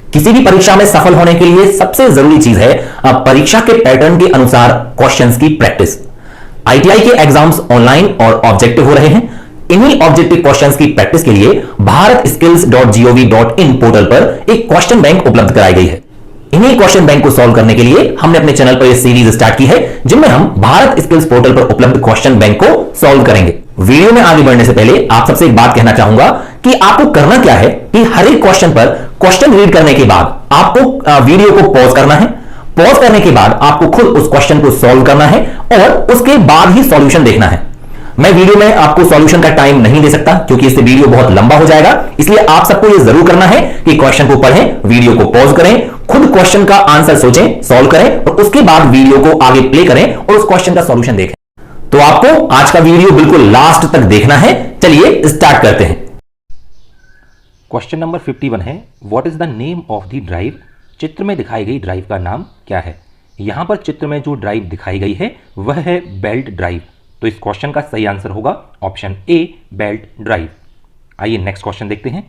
किसी भी परीक्षा में सफल होने के लिए सबसे जरूरी चीज है परीक्षा के पैटर्न के अनुसार क्वेश्चंस की प्रैक्टिस। आईटीआई के एग्जाम्स ऑनलाइन और ऑब्जेक्टिव हो रहे हैं। इन्हीं ऑब्जेक्टिव क्वेश्चंस की प्रैक्टिस के लिए bharatskills.gov.in पोर्टल पर एक क्वेश्चन बैंक उपलब्ध कराई गई है। इन्हीं क्वेश्चन बैंक को सॉल्व करने के लिए हमने अपने चैनल पर यह सीरीज स्टार्ट की है, जिनमें हम भारत स्किल्स पोर्टल पर उपलब्ध क्वेश्चन बैंक को सॉल्व करेंगे। वीडियो में आगे बढ़ने से पहले आप सबसे एक बात कहना चाहूंगा कि आपको करना क्या है कि हर एक क्वेश्चन पर क्वेश्चन रीड करने के बाद आपको वीडियो को पॉज करना है। पॉज करने के बाद आपको खुद उस क्वेश्चन को सॉल्व करना है और उसके बाद ही सॉल्यूशन देखना है। मैं वीडियो में आपको सॉल्यूशन का टाइम नहीं दे सकता क्योंकि इससे वीडियो बहुत लंबा हो जाएगा, इसलिए आप सबको यह जरूर करना है कि क्वेश्चन को पढ़ें, वीडियो को पॉज करें, खुद क्वेश्चन का आंसर सोचें, सॉल्व करें और उसके बाद वीडियो को आगे प्ले करें और उस क्वेश्चन का सॉल्यूशन देखें। तो आपको आज का वीडियो बिल्कुल लास्ट तक देखना है। चलिए स्टार्ट करते हैं। क्वेश्चन नंबर 51 है, what is the name of the drive. चित्र में दिखाई गई ड्राइव का नाम क्या है। यहां पर चित्र में जो ड्राइव दिखाई गई है वह है बेल्ट ड्राइव। तो इस क्वेश्चन का सही आंसर होगा ऑप्शन ए, बेल्ट ड्राइव। आइए नेक्स्ट क्वेश्चन देखते हैं।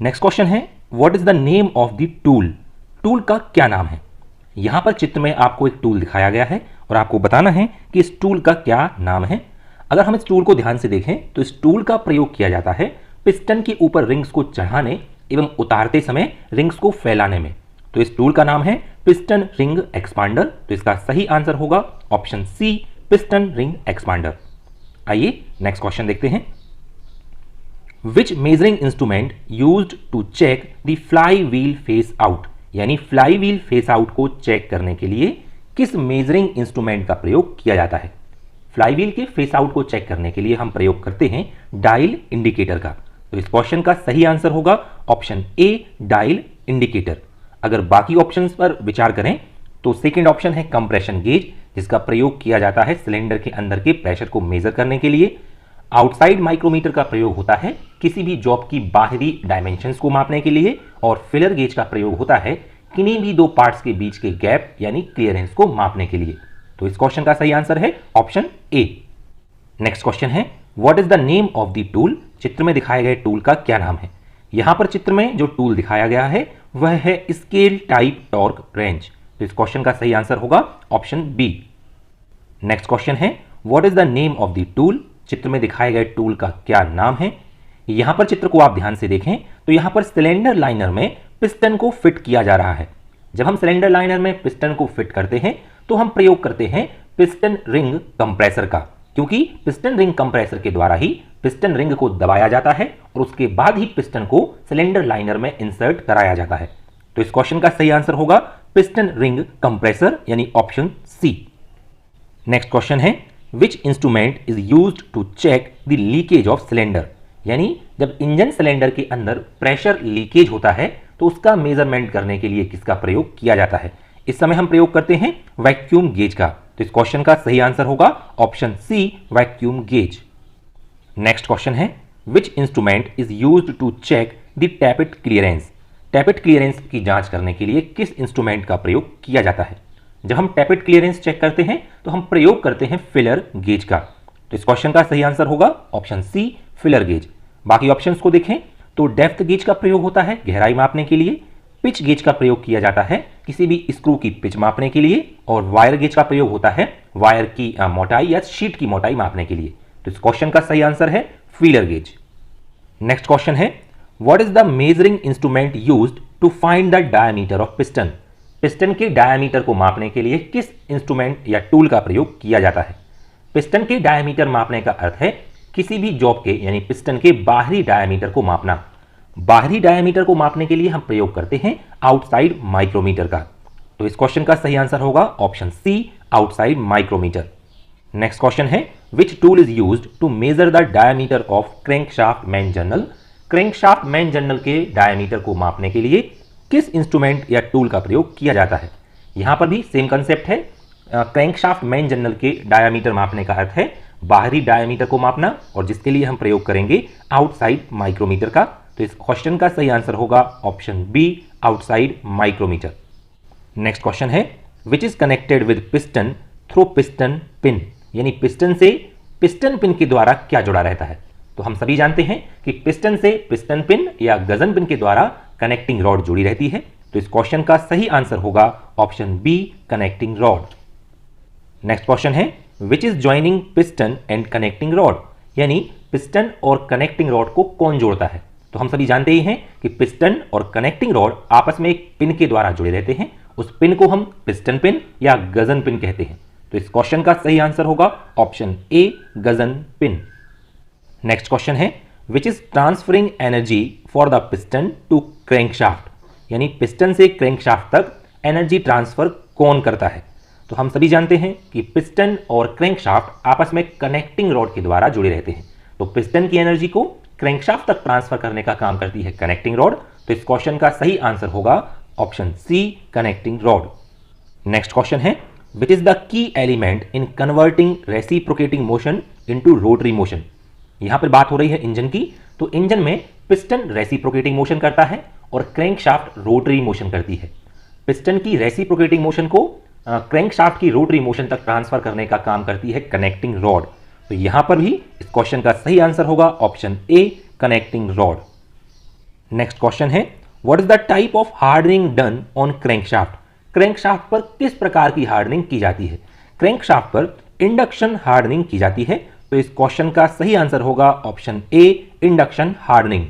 नेक्स्ट क्वेश्चन है, what is the name of the tool. Tool का क्या नाम है। यहां पर चित्र में आपको एक टूल दिखाया गया है और आपको बताना है कि इस टूल का क्या नाम है। अगर हम इस टूल को ध्यान से देखें तो इस टूल का प्रयोग किया जाता है पिस्टन के ऊपर रिंग्स को चढ़ाने एवं उतारते समय रिंग्स को फैलाने में। तो इस टूल का नाम है पिस्टन रिंग एक्सपांडर। तो इसका सही आंसर होगा option C, piston ring expander. आइए नेक्स्ट क्वेश्चन देखते हैं। Which measuring instrument used to check the flywheel face out. यानी फ्लाई व्हील फेस आउट को चेक करने के लिए किस मेजरिंग इंस्ट्रूमेंट का प्रयोग किया जाता है। फ्लाई व्हील के फेस आउट को चेक करने के लिए हम प्रयोग करते हैं डायल इंडिकेटर का। तो इस क्वेश्चन का सही आंसर होगा ऑप्शन ए, डायल इंडिकेटर। अगर बाकी ऑप्शंस पर विचार करें तो सेकंड ऑप्शन है कंप्रेशन गेज, जिसका प्रयोग किया जाता है सिलेंडर के अंदर के प्रेशर को मेजर करने के लिए। आउटसाइड माइक्रोमीटर का प्रयोग होता है किसी भी जॉब की बाहरी डायमेंशंस को मापने के लिए। और फिलर गेज का प्रयोग होता है किन्हीं भी दो पार्ट्स के बीच के गैप यानी क्लियरेंस को मापने के लिए। तो इस क्वेश्चन का सही आंसर है ऑप्शन ए। नेक्स्ट क्वेश्चन है, what is the name of the tool. चित्र में दिखाए गए टूल का क्या नाम है। यहां पर चित्र में जो टूल दिखाया गया है वह है स्केल टाइप टॉर्क रेंच। तो इस क्वेश्चन का सही आंसर होगा ऑप्शन बी। नेक्स्ट क्वेश्चन है, what is the name of the tool. चित्र में दिखाए गए टूल का क्या नाम है। यहां पर चित्र को आप ध्यान से देखें तो यहां पर सिलेंडर लाइनर में पिस्टन को फिट किया जा रहा है। जब हम सिलेंडर लाइनर में पिस्टन को फिट करते हैं तो हम प्रयोग करते हैं पिस्टन रिंग कंप्रेसर का, क्योंकि पिस्टन रिंग कंप्रेसर के द्वारा ही पिस्टन रिंग को दबाया जाता है और उसके बाद ही पिस्टन को सिलेंडर लाइनर में इंसर्ट कराया जाता है। तो इस क्वेश्चन का सही आंसर होगा पिस्टन रिंग कंप्रेसर यानी ऑप्शन सी। नेक्स्ट क्वेश्चन है, which instrument is used to check the leakage of cylinder. यानी जब इंजन सिलेंडर के अंदर प्रेशर लीकेज होता है तो उसका मेजरमेंट करने के लिए किसका प्रयोग किया जाता है। इस समय हम प्रयोग करते हैं वैक्यूम गेज का। तो इस क्वेश्चन का सही आंसर होगा option C, vacuum gauge. Next question है, which instrument is used to check the tappet clearance. Tappet clearance की जांच करने के लिए किस इंस्ट्रूमेंट का प्रयोग किया जाता है। जब हम टैपिट क्लियरेंस चेक करते हैं तो हम प्रयोग करते हैं फिलर गेज का। तो इस क्वेश्चन का सही आंसर होगा ऑप्शन सी, फिलर गेज। बाकी ऑप्शंस को देखें तो डेप्थ गेज का प्रयोग होता है गहराई मापने के लिए, पिच गेज का प्रयोग किया जाता है किसी भी स्क्रू की पिच मापने के लिए और वायर गेज का प्रयोग होता है वायर की मोटाई या शीट की मोटाई मापने के लिए। तो इस क्वेश्चन का सही आंसर है फीलर गेज। नेक्स्ट क्वेश्चन है, what is the measuring instrument used to find the diameter of piston. Piston के डायमीटर को मापने के लिए किस इंस्ट्रूमेंट या टूल का प्रयोग किया जाता है। पिस्टन के डायमीटर मापने का अर्थ है किसी भी जॉब के यानी पिस्टन के बाहरी डायमीटर को मापना। बाहरी डायमीटर को मापने के लिए हम प्रयोग करते हैं आउटसाइड माइक्रोमीटर का। तो इस क्वेश्चन का सही आंसर होगा option C, outside micrometer. Next question है, which tool is used to measure the diameter of crankshaft main journal. Crankshaft main journal के डायमीटर को मापने के लिए किस इंस्ट्रूमेंट या टूल का प्रयोग किया जाता है। यहां पर भी सेम कंसेप्ट है। क्रैंकशाफ्ट मेन जर्नल के डायमीटर मापने का अर्थ है बाहरी डायमीटर को मापना और जिसके लिए हम प्रयोग करेंगे आउटसाइड माइक्रोमीटर का। तो इस क्वेश्चन का सही आंसर होगा option B, outside micrometer. Next question है, which is connected with piston through piston pin. यानी पिस्टन से पिस्टन पिन के द्वारा क्या जुड़ा रहता है। तो हम सभी जानते हैं कि पिस्टन से पिस्टन पिन या गजन पिन के द्वारा कनेक्टिंग रॉड जुड़ी रहती है। तो इस क्वेश्चन का सही आंसर होगा option B, connecting rod. Next question है which is joining piston and connecting rod, यानी पिस्टन और कनेक्टिंग रॉड को कौन जोड़ता है। तो हम सभी जानते ही हैं कि पिस्टन और कनेक्टिंग रॉड आपस में एक पिन के द्वारा जुड़े रहते हैं। उस पिन को हम पिस्टन पिन या गजन पिन कहते हैं। तो इस क्वेश्चन का सही आंसर होगा option A, gudgeon pin. Next question है which is transferring energy for the piston to crankshaft, यानी पिस्टन से क्रैंकशाफ्ट तक एनर्जी ट्रांसफर कौन करता है। तो हम सभी जानते हैं कि पिस्टन और क्रैंकशाफ्ट आपस में कनेक्टिंग रॉड के द्वारा जुड़े रहते हैं। तो पिस्टन की एनर्जी को क्रैंकशाफ्ट तक ट्रांसफर करने का काम करती है कनेक्टिंग रॉड। तो इस क्वेश्चन का सही आंसर होगा option C, connecting rod. Next question है which is the key element in converting reciprocating motion into rotary motion. यहां पर बात हो रही है इंजन की। तो इंजन में पिस्टन रेसिप्रोकेटिंग मोशन करता है और क्रैंकशाफ्ट रोटरी मोशन करती है। पिस्टन की रेसिप्रोकेटिंग मोशन को क्रैंकशाफ्ट की रोटरी मोशन तक ट्रांसफर करने का काम करती है कनेक्टिंग रॉड। तो यहां पर भी इस क्वेश्चन का सही आंसर होगा option A, connecting rod. Next question है what is the type of hardening done on crankshaft. Crankshaft पर किस प्रकार की हार्डनिंग की जाती है। क्रैंकशाफ्ट पर इंडक्शन हार्डनिंग की जाती है। तो इस क्वेश्चन का सही आंसर होगा option A, induction hardening.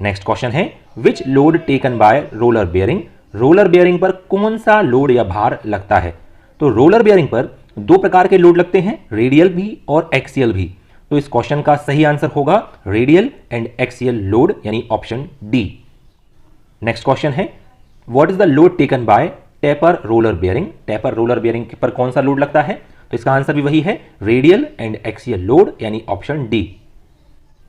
Next question है which load taken by roller bearing. Roller bearing पर कौन सा लोड या भार लगता है। तो रोलर बेयरिंग पर दो प्रकार के लोड लगते हैं, रेडियल भी और एक्सियल भी। तो इस क्वेश्चन का सही आंसर होगा रेडियल एंड एक्सियल लोड, यानी ऑप्शन डी। नेक्स्ट क्वेश्चन है what is the load taken bye taper roller bearing. Taper roller bearing पर कौन सा लोड लगता है। तो इसका आंसर भी वही है, रेडियल एंड एक्सियल लोड, यानी ऑप्शन डी।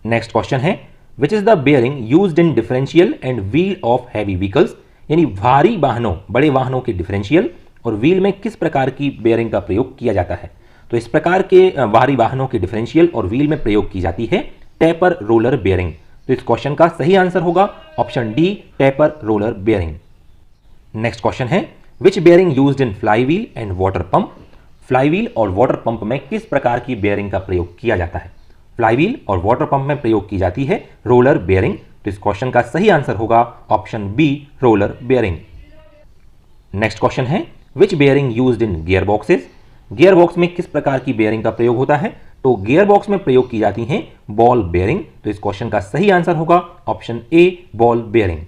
नेक्स्ट क्वेश्चन है which is the bearing used in differential and wheel of heavy vehicles, यानी भारी वाहनों, बड़े वाहनों के डिफरेंशियल और व्हील में किस प्रकार की बेयरिंग का प्रयोग किया जाता है। तो इस प्रकार के भारी वाहनों के डिफरेंशियल और व्हील में प्रयोग की जाती है टेपर रोलर बेयरिंग। तो इस क्वेश्चन का सही आंसर होगा option D, taper roller bearing. Next question है which bearing used in flywheel and water pump. Flywheel और वाटर पंप में किस प्रकार की बेयरिंग का प्रयोग किया जाता है। फ्लाई व्हील और वाटर पंप में प्रयोग की जाती है रोलर बेयरिंग। तो इस क्वेश्चन का सही आंसर होगा option B, roller bearing. Next question है which bearing used in gear boxes. Gear box में किस प्रकार की बेयरिंग का प्रयोग होता है। तो गियर बॉक्स में प्रयोग की जाती है बॉल बेयरिंग। तो इस क्वेश्चन का सही आंसर होगा option A, ball bearing.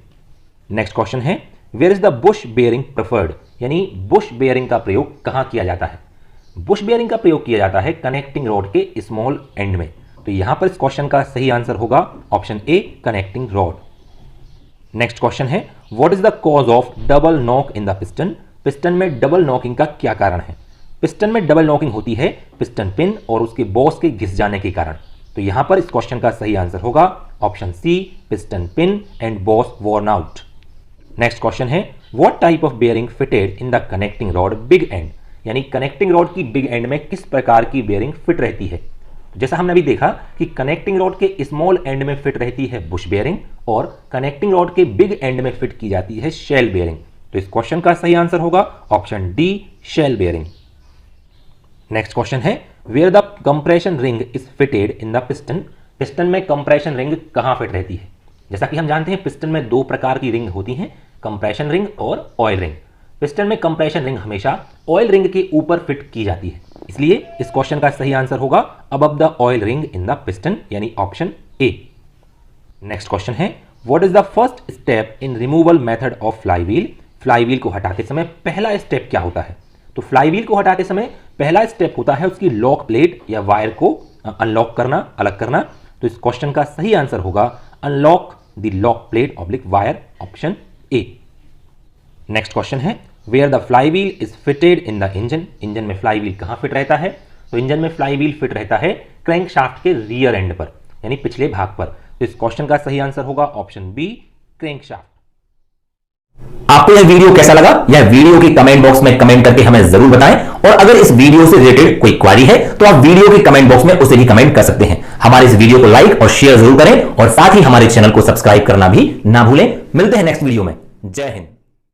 Next question है where is the bush bearing preferred, यानी बुश बेयरिंग का प्रयोग कहां किया जाता है। बुश बेयरिंग का प्रयोग किया जाता है कनेक्टिंग रॉड के स्मॉल एंड में। तो यहां पर इस क्वेश्चन का सही आंसर होगा option A, connecting rod. Next question है what is the cause of double knock in the piston. Piston में डबल नॉकिंग का क्या कारण है। पिस्टन में डबल नॉकिंग होती है पिस्टन पिन और उसके बॉस के घिस जाने के कारण। तो यहां पर इस क्वेश्चन का सही आंसर होगा option C, piston pin and boss worn out. Next question है what type of bearing fitted in the connecting rod big end, यानी कनेक्टिंग रॉड की बिग एंड में किस प्रकार की बेयरिंग फिट रहती है। जैसा हमने अभी देखा कि कनेक्टिंग रॉड के स्मॉल एंड में फिट रहती है बुश बेयरिंग और कनेक्टिंग रॉड के बिग एंड में फिट की जाती है शेल बेयरिंग। तो इस क्वेश्चन का सही आंसर होगा option D, shell bearing. Next question है where the compression ring is fitted in the piston. Piston में कंप्रेशन रिंग कहां फिट रहती है। जैसा कि हम जानते हैं पिस्टन में दो प्रकार की रिंग होती हैं, कंप्रेशन रिंग और ऑयल रिंग। पिस्टन में कंप्रेशन रिंग हमेशा ऑयल रिंग के ऊपर फिट की जाती है, इसलिए इस क्वेश्चन का सही आंसर होगा above the oil ring in the piston, यानी ऑप्शन ए। नेक्स्ट क्वेश्चन है what is the first step in removal method of fly wheel. Fly wheel को हटाते समय पहला स्टेप क्या होता है। तो फ्लाई व्हील को हटाते समय पहला स्टेप होता है उसकी लॉक प्लेट या वायर को अनलॉक करना, अलग करना। तो इस क्वेश्चन का सही आंसर होगा unlock the lock plate oblique wire, option A. Next question है where the flywheel is fitted in the engine. Engine में फ्लाई व्हील कहां फिट रहता है। तो इंजन में फ्लाई व्हील फिट रहता है क्रैंक शाफ्ट के रियर एंड पर, यानी पिछले भाग पर। तो इस क्वेश्चन का सही आंसर होगा ऑप्शन बी, क्रैंक शाफ्ट। आपको यह वीडियो कैसा लगा, यह वीडियो की कमेंट बॉक्स में कमेंट करके हमें जरूर बताएं। और अगर इस वीडियो से रिलेटेड कोई क्वेरी है तो आप वीडियो के कमेंट बॉक्स में उसे भी कमेंट कर सकते हैं। हमारे इस वीडियो को लाइक और शेयर जरूर करें और साथ ही हमारे चैनल को सब्सक्राइब करना भी ना भूलें। मिलते हैं नेक्स्ट वीडियो में। जय हिंद।